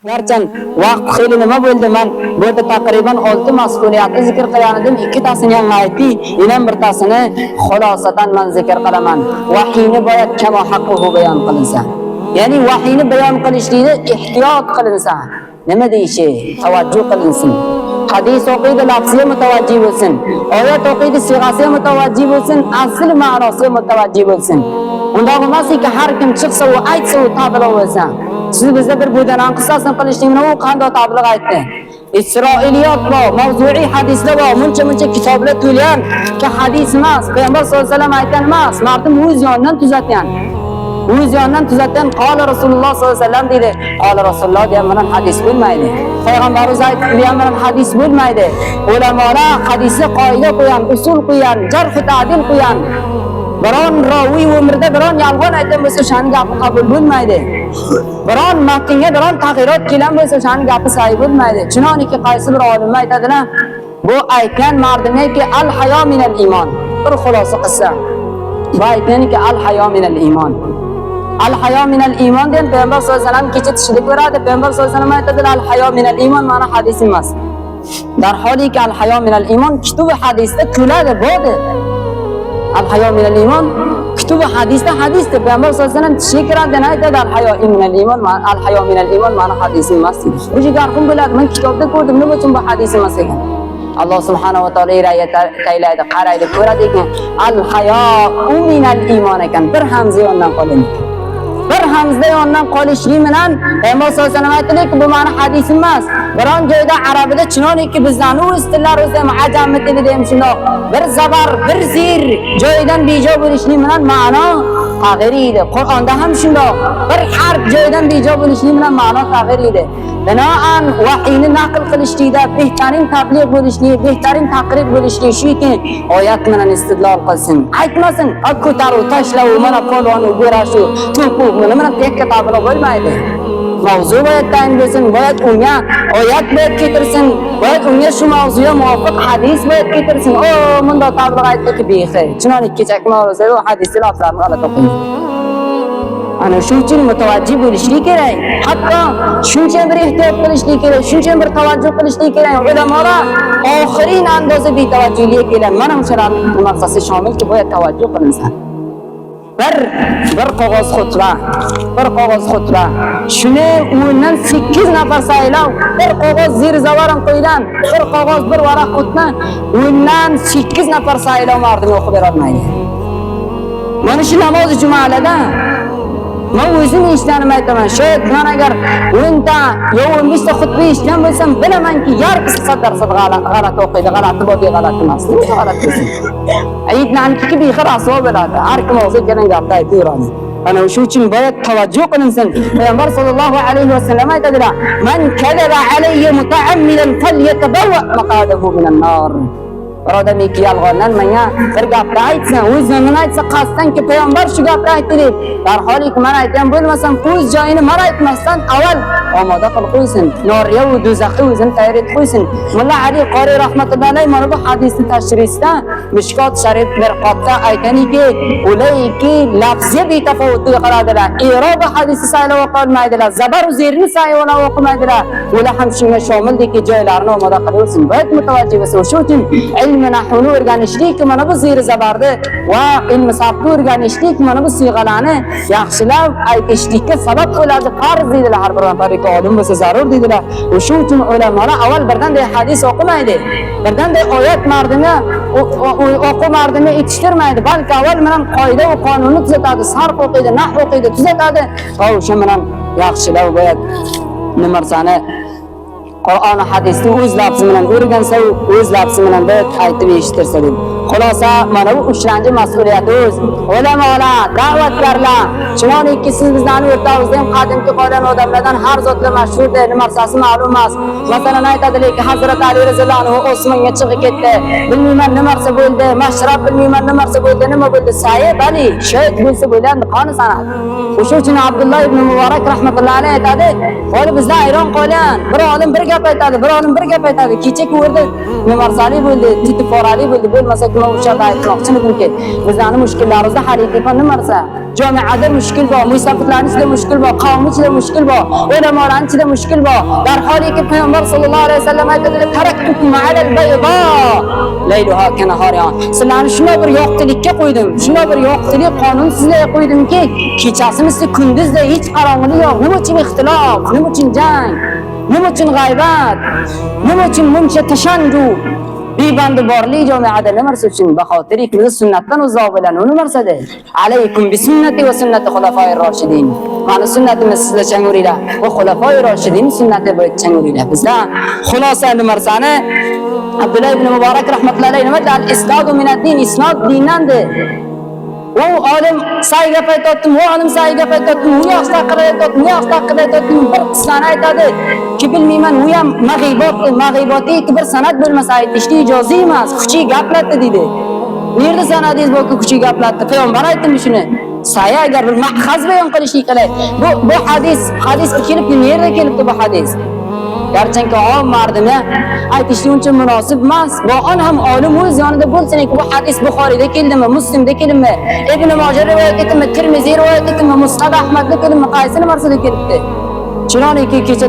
Garchi vaqt xeyli nima bo'ldi, men bu yerda taqriban 6 mas'uliyatni zikr qilgan edim. Ikkitasini yangi aytdi, yana birtasini xulosatan men zikr qilaman. Vahiyni boyat kamo haqquhu bayon qilinsa. Ya'ni vahiyni bayon qilishlikda ehtiyot qilinsa, nima deyishi, tavajjuh qilinsin. Hadis o'qiydi, lafziga mutavajjih bo'lsin. Oyat o'qiydi, sig'asiga mutavajjih bo'lsin, asl ma'nosiga mutavajjih bo'lsin. Unda emaski har kim chiqsa u aytsa u tabiq bo'lsa. Siz bizda bir bo'danan qissasini qilishlikni u qanday tabliq aytdi. Isroiliyot bor, mavzuiy hadislar bor, muncha kitoblar to'lgan, ki hadis emas, payg'ambar sollallohu alayhi vasallam aytgan emas, mardim o'z yonidan tuzatgan. O'z yonidan tuzatgan qala Rasululloh sollallohu alayhi vasallam dedi. Qala Rasululloh degan bilan hadis bo'lmaydi. Payg'ambarimiz aytgan bilan hadis bo'lmaydi. Ulamolar hadisga qoida qo'ygan, usul qo'ygan, jarh va ta'dil qo'ygan. Biron raviy umrida biron yolg'on aytgan bo'lsa, o'shaning gapi qabul bo'lmaydi. Biron matnga biron tag'yirot kelgan bo'lsa, o'shaning gapi sahih bo'lmaydi. Chunonki qaysi bir olimlar aytadilar, bu aytgan mardimki al-hayo minal iymon. Bir xulosa qilsa, bu aytganki al-hayo minal iymon. Al-hayo minal iymon degan payg'ambar sollallohu alayhi vasallam kecha tushida ko'radi. Payg'ambar sollallohu alayhi vasallam aytadilar, al-hayo minal iymon mana hadis emas. Darholiki al-hayo minal iymon kitobi hadisda kuladi bo'ldi. Al-hayo minal iymon kitobi hadisda hadisda payg'ambar sollallohu alayhi vasallam tishiga kiradigan aytadi al-hayo minal iymon, al-hayo minal iymon mana hadis emas. Bu jigarxun bo'ladi. Men kitobda ko'rdim, nima uchun bu hadis emas ekan? Allah subhanahu wa ta'ala ayat taylaydi, qaraydi, ko'radi ekan. Al-hayo minal iymon ekan. Bir hamza yondan qolin. Bir hamza yondan qolishlik bilan payg'ambar sollallohu alayhi vasallam aytdiki, bu mana hadis emas. Biron joyda arabida chunonki bizdan o'z tillarimiz ham ajami tilida ham shundoq. Bir zabar, bir zir joydan bejo bo'lishlik bilan ma'no tag'ir edi. Qur'onda ham shundoq. Bir harf joydan bejo bo'lishlik bilan ma'no tag'ir edi. Binoan vahiyni naql qilishlikda behtarin tabliğ bo'lishlik, behtarin taqrib bo'lishlik shuki oyat bilan istidlol qilsin. Aytmasin, ko'taru tashlav, mana polvonni go'rashu, to'pu nima tekka tabliq bo'lmaydi. Mavzu boyat tayin bo'lsin, boyat unga oyat boyat keltirsin, boyat unga shu mavzuga muvofiq hadis boyat keltirsin. O, bunda tabliq aytdiki behi. Chunonki kechaki mavzuda u hadislar lafzlarni g'alati o'qiydi. Ana shu uchun mutavajjih bo'lishlik kerak. Hatto shuncha bir ehtiyot qilishlik kerak, shuncha bir tavajjuh qilishlik kerak. Ulamolar oxirin andoza betavajjuhlik keladi. Mana o'shalarning maqsadi shomilki boya tavajjuh qilinsa. Bir qog'oz xutba. Shuni o'yindan 8 nafar saylov, bir qog'oz zir zavaran qo'ygan, bir qog'oz bir varaq xutba, o'yindan 8 nafar saylov mardini o'qib bera olmaydi. Mana shu namoz jumalada men o'zim eshitganim aytaman. Shayx men agar 10 ta yo 15 ta xutba eshitgan bo'lsam, bilamanki yarqisi darsa g'alati o'qiydi, g'alati bo'ldi, g'alati emas. G'alati bo'lsin. Aytlanki bi xiraso bo'ladi. Har kim o'zi kelgan gapni aytaveradi. Ana shu uchun boyat tavajjuh qilinsin. Payg'ambar sollallohu alayhi vasallam aytadilar: "Man kadaba alayya muta'ammidan falyatabawwa maq'adahu minan nar." Odamiki yolg'ondan menga bir gapni aytsa, o'z yonidan aytsa, qasddanki payg'ambar shu gapni aytdi deb, darholik men aytgan bo'lmasam, o'z joyini men aytmasdan avval omoda qilib qo'ysin. Noriya va do'zaxni o'zini tayyor etib qo'ysin. Mulla Ali Qori rahmatullohi alayhi mana bu hadisni tashrihida Mishkot Sharif mirqotda aytganiki, ulayki lafziy betafovutlik qiladilar. Irob hadisi saylab o'qilmaydilar, zabar uzerni saylab o'qimaydilar. Ular ham shunga shomildagi joylarni omoda qilsin. Boyat mutavajjih bo'lsin. Shu uchun ilm nahvni o'rganishlik, mana bu zir zabarni va ilm sarfni o'rganishlik, mana bu siyg'alarni yaxshilab aytishlikka sabab bo'ladi. Farz dedilar, har bir nafariga olim bo'lsa zarur dedilar. Shu uchun ulamolar avval birdan-bir hadis o'qimaydi. Birdan-bir oyat mardini o'qib mardini yetishtirmaydi, balki avval bilan qoida va qonunni tuzatadi, sarf o'qiydi, nahv o'qiydi, tuzatadi. O'sha bilan yaxshilab bo'yat nimarsani Qur'on hadisni o'z lafzi bilan o'rgansa, o'z lafzi bilan aytib eshittirsa deb. Xulosa mana bu 3-chi mas'uliyatimiz. Ulamolar, da'vatkorlar, chunonki siz bizlarning o'rtamizda ham qadimki qolgan odamlardan har zotli mashhurdir, nimarsasi ma'lum emas. Masalan aytadilar-ki, Hazrat Ali roziyallohu anhu Osmonga chiqib ketdi. Bilmayman nimarsa bo'ldi, mashrab bilmayman nimarsa bo'ldi, nima bo'ldi? Sayyid Ali shahid bo'lsa bo'ladi, qoni sanat. O'sha uchun Abdulloh ibn Muborak rahmatullohi alayhi aytadi, "Qo'li bizda ayron qolgan, bir olim bir gap aytadi, bir olim bir gap aytadi. Kecha ko'rdi, nimarsali bo'ldi, titiforali bo'ldi, bo'lmasa to'g'ri o'shada aytmoqchimidimki, bizlarning mushkullarimizda hal etadigan nima narsa? Jamiada mushkul bor, musafirlarning ichida mushkul bor, qavm ichida mushkul bor, ulamolarning ichida mushkul bor. Darholiki payg'ambar sollallohu alayhi vasallam aytadilar, taraktukum ma'al bayda layluha kanahariha. Sizlarni shunday bir yo'qchilikka qo'ydim, shunday bir yo'qchilik qonunsizlikka qo'ydimki, kechasi kunduzda hech qorong'ilik yo'q. Nima uchun ixtilof? Nima uchun jang? Nima uchun g'aybat? Nima uchun buncha tashanju? Bibandi borli jamiada nima uchun? Baxotirlik biz sunnatdan uzoq bilan uni marsada. Alaykum bi sunnati va sunnati xulafoir roshidin. Mana sunnatimiz sizlar changuringlar va xulafoir roshidin sunnati bo'yicha changuringlar. Bizlar xulosa nimarsani Abdullah ibn Muborak rahmatullohi alayhi nima deydi? Al-isnadu min ad-din, isnod dindandir. O olim sayga paytotdim, o olim sayga paytotdim, u yoqda qilayotdim, bu yoqda qilayotdim, bir qissani aytadi ki bilmayman, u ham mag'ibotli bir sanad bo'lmasa aytishga ijozi emas, kuchli gaplatdi dedi. Nerda sanadingiz borki kuchli gaplatdi? Payg'ambar aytdimi shuni? Saya agar bir mahaz bayon qilishlik kerak. Bu hadis kelibdi, nerda kelibdi bu hadis? Garchanki om mardimga aytishlik uchun munosib emas. Bu on ham olim o'z yonida bo'lsin-ki bu hadis Buxoriyda keldimi, Muslimda keldimi, Ibn Majah rivoyat etdimi, Tirmiziy rivoyat etdimi, Musnad Ahmadda keldimi, qaysi narsada kelibdi? Chunonki kecha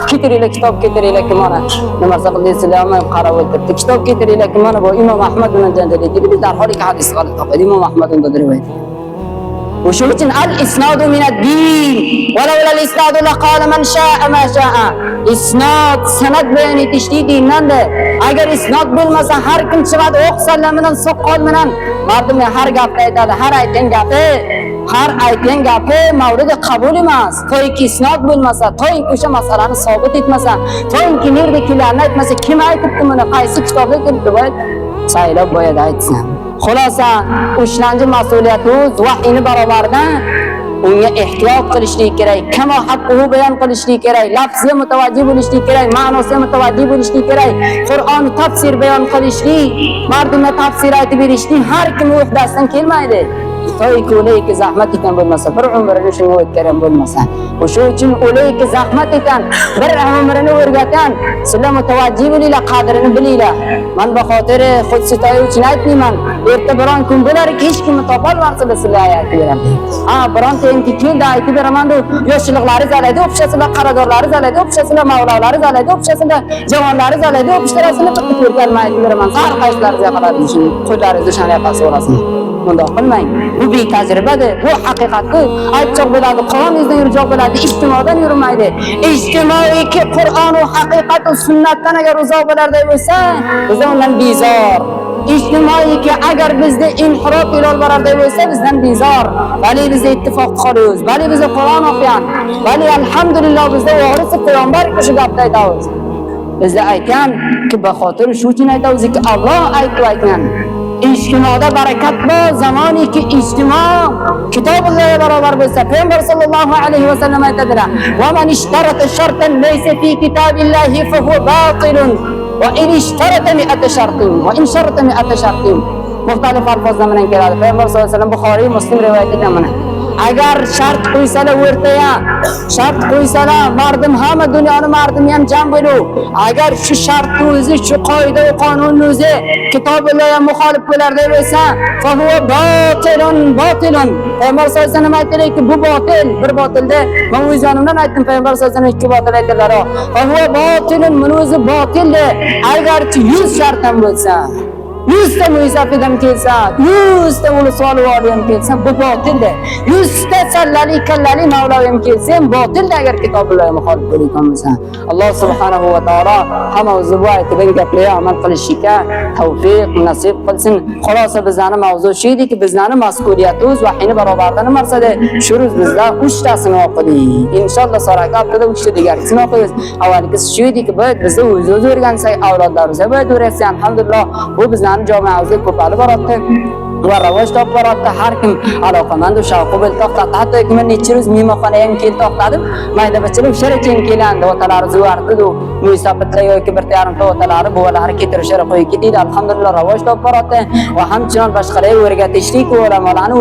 ketiringlar kitob ketiringlar mana nima qildingizlar ham qarab o'tiribdi. Kitob ketiringlar mana bu Imom Ahmad bilan janjalga kelib darhol hadis g'alati topadi. Imom Ahmad undan rivoyat. O'shuning uchun al-isnadu min ad-din. Walau al-isnadu laqala man sha'a ma sha'a. Isnod sanad bayon etishlik dindandir. Agar isnod bo'lmasa har kim chiqadi o'q sallamidan so'qqol bilan mardimga har gapni aytadi, har aytgan gapi mavridi qabul emas. To'yki isnod bo'lmasa, to'yki o'sha masalani sobit etmasa, to'yki nerda kelarni aytmasa, kim aytibdi buni, qaysi kitobda kelibdi voy saylab boyada aytsin. Xulosa, ushlanchi mas'uliyatimiz vahiyni barobarida unga ehtiyot qilishlik kerak, kamo haqquhu bayon qilishlik kerak, lafziga mutavajjih bo'lishlik kerak, ma'nosiga mutavajjih bo'lishlik kerak, Qur'onni tafsir bayon qilishlik, mardumga tafsir aytib berishlik har kim o'xdasidan kelmaydi. To'yki o'layki zahmat ekan bo'lmasa, bir umrini shunga o'tkaran bo'lmasa, o'sha uchun o'layki zahmat ekan, bir umrini o'rgatgan, sizlar mutavajjih bo'linglar, qadrini bilinglar. Men bu xotiri xudsitoy uchun aytmayman, erta biron kun bo'larki hech kimni topolmaysizlar, sizlar aytib beradi. Biron tayinki keldi aytib beraman deb, yoshliqlari zalaydi, o'pishasizlar, qaradorlari zalaydi, o'pishasizlar, mavlolari zalaydi, o'pishasizlar, javonlari zalaydi, o'pishtirasizlar, bitta ko'rganman aytib beraman. Har qaysilaringiz qiladi shuni, qo'llaringizni shunday qilsa bo'lasiz. Bundoq qilmang. Bu betajribadir. Bu haqiqatni aytchoq bo'ladi, Qur'oningizdan yurjoq bo'ladi, ijtimodan yurmaydi. Ijtimoiki Qur'on va haqiqat va sunnatdan agar uzoq bo'larday bo'lsa, biz undan bezor. Ijtimoiki agar bizda inhirof ilol borarday bo'lsa, bizdan bezor. Vali biz ittifoq qilamiz. Vali biz Qur'on o'qigan. Vali alhamdulillah bizda o'g'risi payg'ambar shu gapni aytamiz. Bizda aytgan ki baxotir shu uchun aytamizki Alloh aytgan. İctimoda barakat bor, zamoniki ijtimo kitoblarga barobar bo'lsa, Payg'ambar sollallohu alayhi va sallam aytadilar: "Va man ishtarata shartan laysa fi kitabillahi fa huwa batilun va in ishtarata mi'ata shartin va in sharata mi'ata shartin." Muxtalif alfozlar bilan keladi. Payg'ambar sollallohu alayhi va sallam Buxoriy, Muslim rivoyat etgan mana. Agar shart qo'ysalar o'rtaya, shart qo'ysalar mardim hamma dunyoni mardimi ham jam bo'lu. Agar shu shartni o'zi, shu qoida va qonunni o'zi kitoblarga muxolif bo'larday bo'lsa, fa huwa batilun. Payg'ambar sollallohu alayhi vasallam aytdilarki, bu botil, bir botilda men o'z yonimdan aytdim, Payg'ambar sollallohu alayhi vasallam ikki botil aytdilar. Fa huwa batilun, men o'zi botilda. Agarchi 100 shart ham bo'lsa, 100 ta muizafidan kelsa, 100 ta ulusol vali ham kelsa, bu botilda. 100 ta sallali kallali mavlavi ham kelsa, botilda agar kitoblarga muxolif bo'lgan bo'lsa. Alloh subhanahu va taolo hammamizni bu aytilgan gaplarga amal qilishga tavfiq nasib qilsin. Xulosa bizlarning mavzu shu ediki, bizlarning mas'uliyatimiz vahiyni barobarida nimarsada shu ro'z bizlar 3 tasini o'qidik. Inshaalloh so'raka haftada 3 ta degarisini o'qiymiz. Avvalgisi shu ediki, biz o'zimiz o'rgansak, avlodlarimizga bu o'rgatsak, alhamdulillah, bu bizlarning jamoamizda ko'payib boradi. va rivoj topib boryapti. Har kim aloqamand va shavqi bilan to'xtatdi. Hattoki men necha ro'z mehmonxonaga ham kelib to'xtadim. Mayda bachalar o'shara keyin kelandi, otalari zuvardi-ku. Mo'ysabitlar yoki bir yarimta otalari buvalari ketirishar qo'yib ketdi. Alhamdulillah rivoj topib boryapti va hamchinon boshqalarga o'rgatishlik va ulamolarni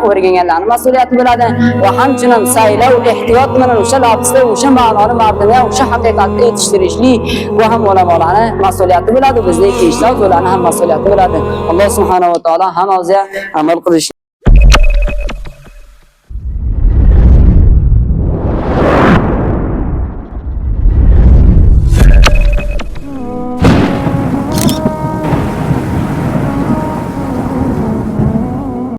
o'rganganlarni mas'uliyati bo'ladi va hamchinon saylov ehtiyot bilan o'sha lafzda o'sha ma'noni mardimga o'sha haqiqatga yetishtirishlik bu ham ulamolarni mas'uliyati bo'ladi. Bizning kishlar ularning ham mas'uliyati bo'ladi. Alloh subhanahu va taolo hammamizga amal qilish